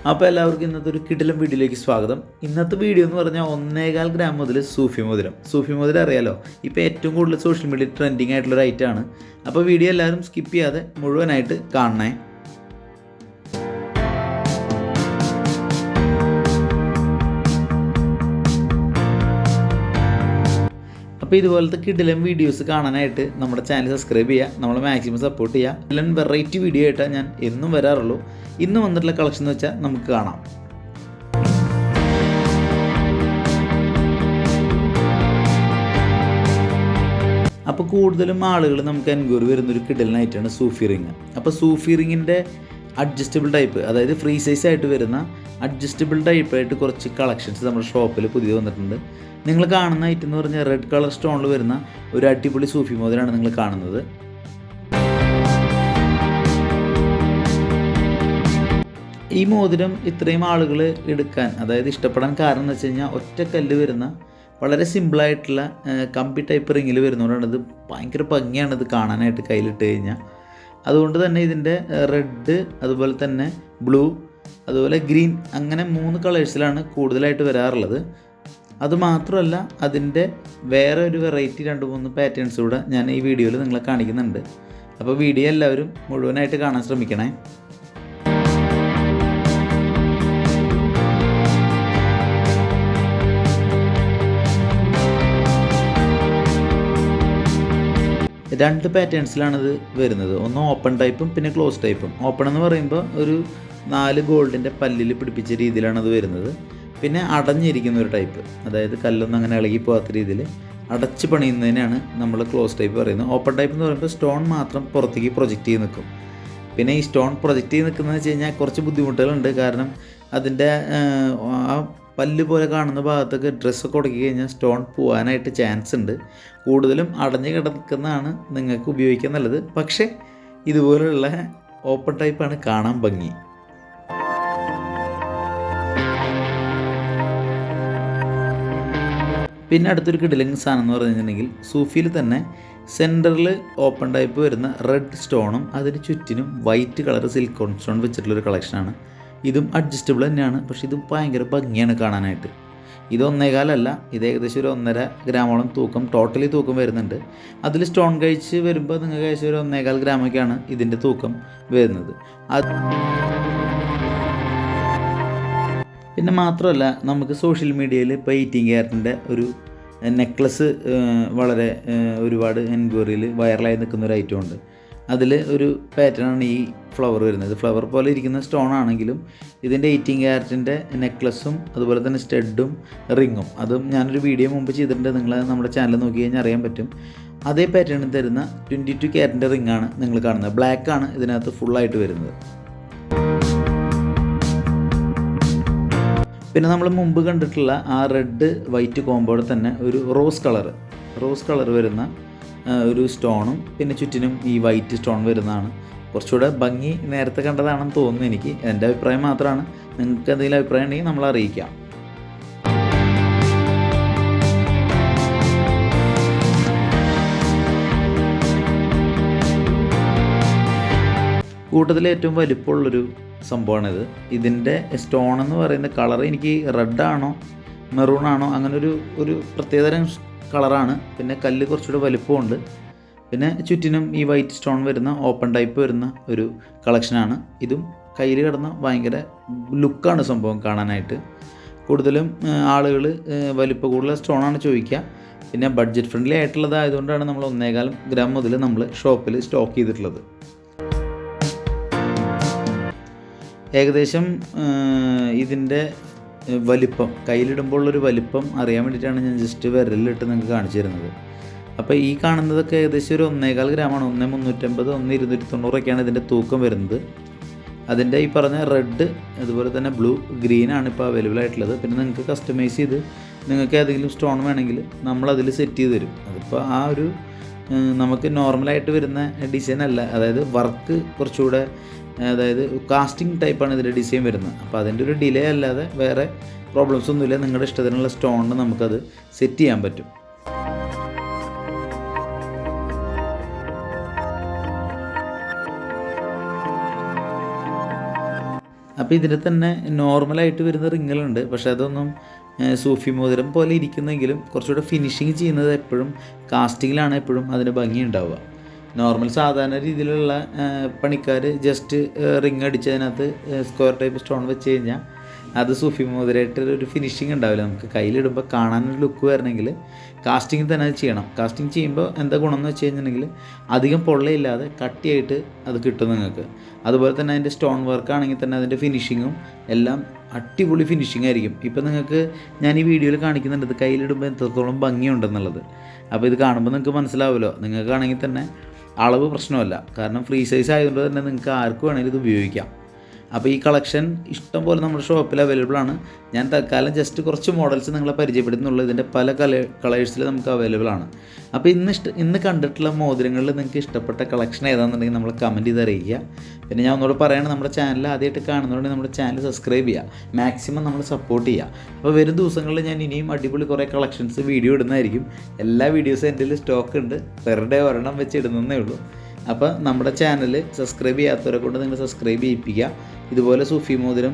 അപ്പോൾ എല്ലാവർക്കും ഇന്നത്തെ ഒരു കിടിലം വീഡിയോയിലേക്ക് സ്വാഗതം. ഇന്നത്തെ വീഡിയോ എന്ന് പറഞ്ഞാൽ 1.25 ഗ്രാം മുതൽ സൂഫി മോതിരം അറിയാലോ, ഇപ്പോൾ ഏറ്റവും കൂടുതൽ സോഷ്യൽ മീഡിയ ട്രെൻഡിങ് ആയിട്ടുള്ളൊരു ഐറ്റമാണ്. അപ്പോൾ വീഡിയോ എല്ലാവരും സ്കിപ്പ് ചെയ്യാതെ മുഴുവനായിട്ട് കാണണേ. അപ്പോൾ ഇതുപോലത്തെ കിടിലം വീഡിയോസ് കാണാനായിട്ട് നമ്മുടെ ചാനൽ സബ്സ്ക്രൈബ് ചെയ്യുക, നമ്മളെ മാക്സിമം സപ്പോർട്ട് ചെയ്യുക. എല്ലാം വെറൈറ്റി വീഡിയോ ആയിട്ടാണ് ഞാൻ എന്നും വരാറുള്ളൂ. ഇന്ന് വന്നിട്ടുള്ള കളക്ഷൻ എന്ന് വെച്ചാൽ നമുക്ക് കാണാം. അപ്പോൾ കൂടുതലും ആളുകൾ നമുക്ക് എൻക്വയറി വരുന്നൊരു കിടലിനായിട്ടാണ് സൂഫി റിങ്. അപ്പോൾ സൂഫി റിങ്ങിൻ്റെ അഡ്ജസ്റ്റബിൾ ടൈപ്പ്, അതായത് ഫ്രീ സൈസ് ആയിട്ട് വരുന്ന അഡ്ജസ്റ്റബിൾ ടൈപ്പായിട്ട് കുറച്ച് കളക്ഷൻസ് നമ്മുടെ ഷോപ്പിൽ പുതിയ വന്നിട്ടുണ്ട്. നിങ്ങൾ കാണുന്ന ഐറ്റം എന്ന് പറഞ്ഞാൽ റെഡ് കളർ സ്റ്റോണിൽ വരുന്ന ഒരു അടിപൊളി സൂഫി മോതിരമാണ് നിങ്ങൾ കാണുന്നത്. ഈ മോതിരം ഇത്രയും ആളുകൾ എടുക്കാൻ, അതായത് ഇഷ്ടപ്പെടാൻ കാരണം എന്ന് വെച്ച് കഴിഞ്ഞാൽ ഒറ്റക്കല്ല് വരുന്ന വളരെ സിമ്പിളായിട്ടുള്ള കമ്പി ടൈപ്പ് റിങ്ങിൽ വരുന്നതുകൊണ്ടാണ്. ഇത് ഭയങ്കര ഭംഗിയാണ് ഇത് കാണാനായിട്ട് കയ്യിലിട്ട് കഴിഞ്ഞാൽ. അതുകൊണ്ട് തന്നെ ഇതിൻ്റെ റെഡ്, അതുപോലെ തന്നെ ബ്ലൂ, അതുപോലെ ഗ്രീൻ, അങ്ങനെ 3 കളേഴ്സിലാണ് കൂടുതലായിട്ട് വരാറുള്ളത്. അതുമാത്രമല്ല, അതിൻ്റെ വേറെ ഒരു വെറൈറ്റി 2-3 പാറ്റേൺസ് കൂടെ ഞാൻ ഈ വീഡിയോയിൽ നിങ്ങളെ കാണിക്കുന്നുണ്ട്. അപ്പോൾ വീഡിയോ എല്ലാവരും മുഴുവനായിട്ട് കാണാൻ ശ്രമിക്കണേ. രണ്ട് പാറ്റേൺസിലാണിത് വരുന്നത്. ഒന്ന് ഓപ്പൺ ടൈപ്പും പിന്നെ ക്ലോസ് ടൈപ്പും. ഓപ്പൺ എന്ന് പറയുമ്പോൾ ഒരു 4 ഗോൾഡിൻ്റെ പല്ലിൽ പിടിപ്പിച്ച രീതിയിലാണ് അത് വരുന്നത്. പിന്നെ അടഞ്ഞിരിക്കുന്ന ഒരു ടൈപ്പ്, അതായത് കല്ലൊന്നും അങ്ങനെ ഇളകി പോകാത്ത രീതിയിൽ അടച്ച് പണിയുന്നതിനാണ് നമ്മൾ ക്ലോസ് ടൈപ്പ് പറയുന്നത്. ഓപ്പൺ ടൈപ്പ് എന്ന് പറയുമ്പോൾ സ്റ്റോൺ മാത്രം പുറത്തേക്ക് പ്രൊജക്റ്റ് ചെയ്ത് നിൽക്കും. പിന്നെ ഈ സ്റ്റോൺ പ്രൊജക്റ്റ് ചെയ്ത് നിൽക്കുന്നതെന്ന് വെച്ച് കഴിഞ്ഞാൽ കുറച്ച് ബുദ്ധിമുട്ടുകളുണ്ട്. കാരണം അതിൻ്റെ ആ പല്ല് പോലെ കാണുന്ന ഭാഗത്തൊക്കെ ഡ്രസ്സൊക്കെ ഉടക്കി കഴിഞ്ഞാൽ സ്റ്റോൺ പോകാനായിട്ട് ചാൻസ് ഉണ്ട്. കൂടുതലും അടഞ്ഞ് കിടക്കുന്നതാണ് നിങ്ങൾക്ക് ഉപയോഗിക്കാൻ നല്ലത്. പക്ഷേ ഇതുപോലുള്ള ഓപ്പൺ ടൈപ്പാണ് കാണാൻ ഭംഗി. പിന്നെ അടുത്തൊരു കിടിലൻ സാധനം എന്ന് പറഞ്ഞിട്ടുണ്ടെങ്കിൽ, സൂഫിയിൽ തന്നെ സെൻറ്ററിൽ ഓപ്പൺ ടൈപ്പ് വരുന്ന റെഡ് സ്റ്റോണും അതിന് ചുറ്റിനും വൈറ്റ് കളർ സിലിക്കോൺ സ്റ്റോൺ വെച്ചിട്ടുള്ളൊരു കളക്ഷനാണ്. ഇതും അഡ്ജസ്റ്റബിൾ തന്നെയാണ്, പക്ഷേ ഇത് ഭയങ്കര ഭംഗിയാണ് കാണാനായിട്ട്. ഇത് 1.25 അല്ല, ഇത് ഏകദേശം ഒരു 1.5 ഗ്രാമോളം തൂക്കം, ടോട്ടലി തൂക്കം വരുന്നുണ്ട്. അതിൽ സ്റ്റോൺ കഴിച്ച് വരുമ്പോൾ നിങ്ങൾക്ക് ഏകദേശം ഒരു 1.25 ഗ്രാമൊക്കെയാണ് ഇതിൻ്റെ തൂക്കം വരുന്നത്. പിന്നെ മാത്രമല്ല, നമുക്ക് സോഷ്യൽ മീഡിയയിൽ ഇപ്പോൾ 18 ക്യാരറ്റിൻ്റെ ഒരു നെക്ലസ് വളരെ ഒരുപാട് എൻക്വയറിയിൽ വൈറലായി നിൽക്കുന്ന ഒരു ഐറ്റം ഉണ്ട്. അതിൽ ഒരു പാറ്റേണാണ് ഈ ഫ്ലവർ വരുന്നത്. ഫ്ലവർ പോലെ ഇരിക്കുന്ന സ്റ്റോൺ ആണെങ്കിലും ഇതിൻ്റെ 18 ക്യാരറ്റിൻ്റെ നെക്ലസും അതുപോലെ തന്നെ സ്റ്റഡും റിങ്ങും, അതും ഞാനൊരു വീഡിയോ മുമ്പ് ചെയ്തിട്ടുണ്ട്. നിങ്ങൾ നമ്മുടെ ചാനൽ നോക്കി കഴിഞ്ഞാൽ അറിയാൻ പറ്റും. അതേ പാറ്റേണിൽ തരുന്ന 22 ക്യാരറ്റിൻ്റെ റിങ്ങാണ് നിങ്ങൾ കാണുന്നത്. ബ്ലാക്കാണ് ഇതിനകത്ത് ഫുള്ളായിട്ട് വരുന്നത്. പിന്നെ നമ്മൾ മുമ്പ് കണ്ടിട്ടുള്ള ആ റെഡ് വൈറ്റ് കോമ്പോടെ തന്നെ ഒരു റോസ് കളർ വരുന്ന ഒരു സ്റ്റോണും പിന്നെ ചുറ്റിനും ഈ വൈറ്റ് സ്റ്റോൺ വരുന്നതാണ് കുറച്ചുകൂടെ ഭംഗി. നേരത്തെ കണ്ടതാണെന്ന് തോന്നുന്നു എനിക്ക്. എൻ്റെ അഭിപ്രായം മാത്രമാണ്. നിങ്ങൾക്ക് എന്തെങ്കിലും അഭിപ്രായം ഉണ്ടെങ്കിൽ നമ്മൾ അറിയിക്കാം. കൂട്ടത്തിൽ ഏറ്റവും വലിപ്പമുള്ളൊരു സംഭവമാണിത്. ഇതിൻ്റെ സ്റ്റോൺ എന്ന് പറയുന്ന കളർ എനിക്ക് റെഡാണോ മെറൂണാണോ അങ്ങനെ ഒരു പ്രത്യേകതരം കളറാണ്. പിന്നെ കല്ല് കുറച്ചുകൂടെ വലിപ്പമുണ്ട്. പിന്നെ ചുറ്റിനും ഈ വൈറ്റ് സ്റ്റോൺ വരുന്ന ഓപ്പൺ ടൈപ്പ് വരുന്ന ഒരു കളക്ഷനാണ്. ഇതും കയ്യിൽ കിടന്ന ഭയങ്കര ലുക്കാണ് സംഭവം കാണാനായിട്ട്. കൂടുതലും ആളുകൾ വലിപ്പ കൂടുതൽ സ്റ്റോണാണ് ചോദിക്കുക. പിന്നെ ബഡ്ജറ്റ് ഫ്രണ്ട്ലി ആയിട്ടുള്ളതായതുകൊണ്ടാണ് നമ്മൾ 1.25 ഗ്രാം മുതൽ നമ്മൾ ഷോപ്പിൽ സ്റ്റോക്ക് ചെയ്തിട്ടുള്ളത്. ഏകദേശം ഇതിൻ്റെ വലിപ്പം, കയ്യിലിടുമ്പോഴുള്ളൊരു വലിപ്പം അറിയാൻ വേണ്ടിയിട്ടാണ് ഞാൻ ജസ്റ്റ് വിരലിലിട്ട് നിങ്ങൾക്ക് കാണിച്ചു തരുന്നത്. അപ്പോൾ ഈ കാണുന്നതൊക്കെ ഏകദേശം ഒരു 1.25 ഗ്രാമാണ്. 1.350, 1.290 ഇതിൻ്റെ തൂക്കം വരുന്നത്. അതിൻ്റെ ഈ പറഞ്ഞ റെഡ്, അതുപോലെ തന്നെ ബ്ലൂ, ഗ്രീനാണ് ഇപ്പോൾ അവൈലബിൾ ആയിട്ടുള്ളത്. പിന്നെ നിങ്ങൾക്ക് കസ്റ്റമൈസ് ചെയ്ത് നിങ്ങൾക്ക് ഏതെങ്കിലും സ്റ്റോൺ വേണമെങ്കിൽ നമ്മളതിൽ സെറ്റ് ചെയ്ത് തരും. അതിപ്പോൾ ആ ഒരു നമുക്ക് നോർമലായിട്ട് വരുന്ന ഡിസൈൻ അല്ല, അതായത് വർക്ക് കുറച്ചുകൂടെ, അതായത് കാസ്റ്റിംഗ് ടൈപ്പാണ് ഇതിൻ്റെ ഡിസൈൻ വരുന്നത്. അപ്പോൾ അതിൻ്റെ ഒരു ഡിലേ അല്ലാതെ വേറെ പ്രോബ്ലംസ് ഒന്നുമില്ല. നിങ്ങളുടെ ഇഷ്ടത്തിനുള്ള സ്റ്റോണിന് നമുക്കത് സെറ്റ് ചെയ്യാൻ പറ്റും. അപ്പോൾ ഇതിൽ തന്നെ നോർമലായിട്ട് വരുന്ന റിങ്ങുകളുണ്ട്, പക്ഷേ അതൊന്നും സൂഫി മോതിരം പോലെ ഇരിക്കുന്നെങ്കിലും കുറച്ചുകൂടെ ഫിനിഷിങ് ചെയ്യുന്നത് എപ്പോഴും കാസ്റ്റിങ്ങിലാണ് എപ്പോഴും അതിന് ഭംഗി ഉണ്ടാവുക. നോർമൽ സാധാരണ രീതിയിലുള്ള പണിക്കാർ ജസ്റ്റ് റിങ് അടിച്ചതിനകത്ത് സ്ക്വയർ ടൈപ്പ് സ്റ്റോൺ വെച്ച് കഴിഞ്ഞാൽ അത് സൂഫി മോതിരമായിട്ട് ഒരു ഫിനിഷിങ് ഉണ്ടാവില്ല. നമുക്ക് കയ്യിലിടുമ്പോൾ കാണാനൊരു ലുക്ക് വരണമെങ്കിൽ കാസ്റ്റിംഗ് തന്നെ അത് ചെയ്യണം. കാസ്റ്റിംഗ് ചെയ്യുമ്പോൾ എന്താ ഗുണം എന്ന് വെച്ച് കഴിഞ്ഞിട്ടുണ്ടെങ്കിൽ അധികം പൊള്ളയില്ലാതെ കട്ടിയായിട്ട് അത് കിട്ടും നിങ്ങൾക്ക്. അതുപോലെ തന്നെ അതിൻ്റെ സ്റ്റോൺ വർക്ക് ആണെങ്കിൽ തന്നെ അതിൻ്റെ ഫിനിഷിങ്ങും എല്ലാം അടിപൊളി ഫിനിഷിംഗ് ആയിരിക്കും. ഇപ്പം നിങ്ങൾക്ക് ഞാൻ ഈ വീഡിയോയിൽ കാണിക്കുന്നുണ്ട് ഇത് കയ്യിലിടുമ്പോൾ എത്രത്തോളം ഭംഗിയുണ്ടെന്നുള്ളത്. അപ്പോൾ ഇത് കാണുമ്പോൾ നിങ്ങൾക്ക് മനസ്സിലാവുമല്ലോ. നിങ്ങൾക്കാണെങ്കിൽ തന്നെ അളവ് പ്രശ്നമല്ല, കാരണം ഫ്രീ സൈസ് ആയതുകൊണ്ട് തന്നെ നിങ്ങൾക്ക് ആർക്ക് വേണമെങ്കിലും ഇത് ഉപയോഗിക്കാം. അപ്പോൾ ഈ കളക്ഷൻ ഇഷ്ടം പോലെ നമ്മുടെ ഷോപ്പിൽ അവൈലബിൾ ആണ്. ഞാൻ തൽക്കാലം ജസ്റ്റ് കുറച്ച് മോഡൽസ് നിങ്ങളെ പരിചയപ്പെടുത്തുന്നുള്ളൂ. ഇതിൻ്റെ പല കളേഴ്സിൽ നമുക്ക് അവൈലബിൾ ആണ്. അപ്പോൾ ഇന്ന് കണ്ടിട്ടുള്ള മോതിരങ്ങളിൽ നിങ്ങൾക്ക് ഇഷ്ടപ്പെട്ട കളക്ഷൻ ഏതാണെന്നുണ്ടെങ്കിൽ നമ്മൾ കമൻറ്റ് ചെയ്ത് അറിയിക്കുക. പിന്നെ ഞാൻ ഒന്നുകൂടെ പറയുകയാണ്, നമ്മുടെ ചാനൽ ആദ്യമായിട്ട് കാണുന്നതുകൊണ്ട് നമ്മുടെ ചാനൽ സബ്സ്ക്രൈബ് ചെയ്യുക, മാക്സിമം നമ്മൾ സപ്പോർട്ട് ചെയ്യുക. അപ്പോൾ വരും ദിവസങ്ങളിൽ ഞാൻ ഇനിയും അടിപൊളി കുറേ കളക്ഷൻസ് വീഡിയോ ഇടുന്നതായിരിക്കും. എല്ലാ വീഡിയോസും എൻ്റെ സ്റ്റോക്ക് ഉണ്ട്, പെർ ഡേ ഒരെണ്ണം വെച്ച് ഇടുന്നതേ ഉള്ളൂ. അപ്പോൾ നമ്മുടെ ചാനൽ സബ്സ്ക്രൈബ് ചെയ്യാത്തവരെ കൊണ്ട് നിങ്ങൾ സബ്സ്ക്രൈബ് ചെയ്യിപ്പിക്കുക. ഇതുപോലെ സൂഫി മോതിരം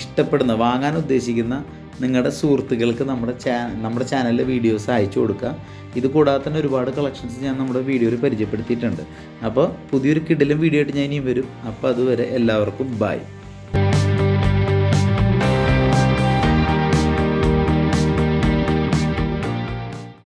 ഇഷ്ടപ്പെടുന്ന വാങ്ങാൻ ഉദ്ദേശിക്കുന്ന നിങ്ങളുടെ സുഹൃത്തുക്കൾക്ക് നമ്മുടെ ചാനലിലെ വീഡിയോസ് അയച്ചു കൊടുക്കുക. ഇത് കൂടാതെ തന്നെ ഒരുപാട് കളക്ഷൻസ് ഞാൻ നമ്മുടെ വീഡിയോയിൽ പരിചയപ്പെടുത്തിയിട്ടുണ്ട്. അപ്പോൾ പുതിയൊരു കിടിലൻ വീഡിയോ ആയിട്ട് ഞാൻ ഇനിയും വരും. അപ്പോൾ അതുവരെ എല്ലാവർക്കും ബൈ.